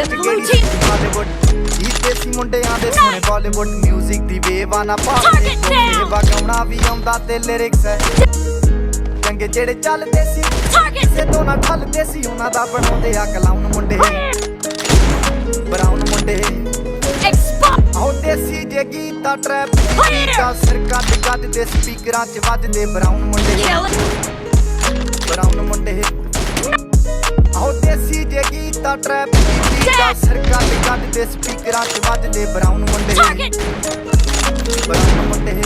the blue team. ਦੇਸੀ ਮੁੰਡਿਆਂ ਦੇ ਸੋਹਣੇ ਬਾਲੀਵੁੱਡ ਮਿਊਜ਼ਿਕ ਦੀ ਵੇਵਾ ਨਾ ਪਾ Target down. ਗਾਉਣਾ ਵੀ ਆਉਂਦਾ ਤੇ ਲਿਰਿਕਸ ਹੈ ਚੰਗੇ ਜਿਹੜੇ ਚੱਲਦੇ ਸੀ Target. ਕਿਸੇ ਤੋਂ ਨਾ ਠੱਲਦੇ ਸੀ ਉਹਨਾਂ ਦਾ ਬਣਾਉਂਦੇ ਆ ਕਲਾਉਨ ਮੁੰਡੇ ਬਰਾਊਨ ਮੁੰਡੇ Expo. ਆਉ ਦੇਸੀ ਜੇ ਗੀਤਾ ਟਰੈਪ ਦਾ ਸਿਰ ਕੱਢ ਦੇ ਸਪੀਕਰਾਂ 'ਚ ਵੱਜਦੇ ਬਰਾਊਨ ਮੁੰਡੇ ਬਰਾਊਨ ਮੁੰਡੇ ਆਉ ਦੇਸੀ ਜੇ ਗੀਤਾ ਟਰੈਪ ਦਾ ਸਿਰ ਕੱਢ ਦੇ ਸਪੀਕਰਾਂ 'ਚ ਵੱਜਦੇ ਬਰਾਊਨ ਮੁੰਡੇ Target. ਬਰਾਊਨ ਮੁੰਡੇ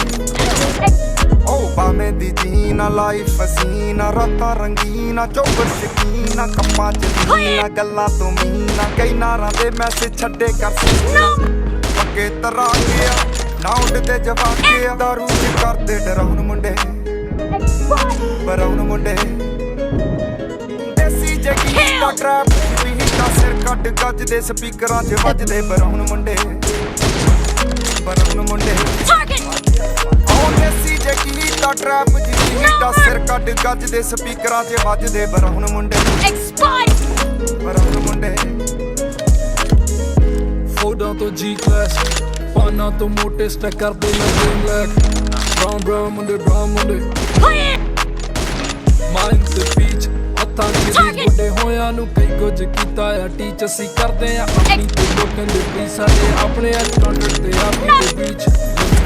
ਓ ਬਾਵੇਂ ਦੀ ਜੀਨਾ ਲਾਈਫ ਹਸੀਨਾ ਰਾਤਾਂ ਰੰਗੀਨਾ ਚੋਬਰ ਸ਼ਕੀਨਾ ਕੰਮਾਂ 'ਚ ਜੀਨਾ ਗੱਲਾਂ ਤੋਂ ਮੀਨਾ ਕਈ ਨਾਰਾਂ ਦੇ ਮੈਸੇਜ ਛੱਡੇ ਕਰ ਪੱਕੇ ਤਰਾ ਗਿਆ ਨਾ ਉੱਡਦੇ ਜਵਾਕੇ ਦਾਰੂ 'ਚ ਕਰਦੇ ਡਰਾਉਣ ਮੁੰਡੇ ਬਰਾਉਨ ਮੁੰਡੇ ਦੇਸੀ ਜਗੀ ਦਾ ਟਰੈਪ ਵੀ ਹਿੱਟਾ ਸਿਰ ਕੱਢ ਗੱਜਦੇ ਸਪੀਕਰਾਂ 'ਚ ਵੱਜਦੇ ਬਰਾਉਨ ਮੁੰਡੇ ਬਰਾਉਨ ਮੁੰਡੇ ਦੇਸੀ ਜਗੀ ਦਾ ਟਰੈਪ ਜੀ ਹਿੱਟਾ ਸਿਰ ਕੱਢ ਗੱਜਦੇ ਸਪੀਕਰਾਂ 'ਚ ਵੱਜਦੇ ਬਰਾਉਨ ਮੁੰਡੇ ਬਰਾਉਨ ਮੁੰਡੇ ਫੋਟੋਆਂ ਤੋਂ ਜੀ ਕਲਾਸ ਪਾਣਾ ਤੋਂ ਮੋਟੇ ਸਟੈਕ ਕਰਦੇ ਮੈਂ ਗੇਮ ਲੈਕ ਬਰਾਊਨ ਮੁੰਡੇ ਮਾਈਂਡ ਤੇ ਪੀਚ ਹੱਥਾਂ 'ਚ ਵੱਡੇ ਹੋਇਆਂ ਨੂੰ ਕਈ ਕੁਝ ਕੀਤਾ ਆ ਟੀਚ ਅਸੀਂ ਕਰਦੇ ਆ ਆਪਣੀ ਤੇ ਲੋਕਾਂ ਦੇ ਵੀ ਸਾਡੇ ਆਪਣੇ ਕਾਊਂਟਰ ਤੇ ਆਪਣੀ ਤੇ ਵਿੱਚ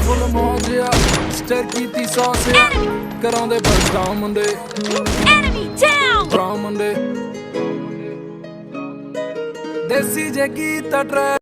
ਫੁੱਲ ਮੌਜਿਆ ਸਟਰ ਕੀਤੀ ਸੌਸਿਆ ਕਰਾਉਂਦੇ ਬਸ ਡਾਊਨ ਮੁੰਡੇ ਬਰਾਊਨ ਮੁੰਡੇ ਦੇਸੀ ਜੇ ਗੀਤਾ ਟਰੈਪ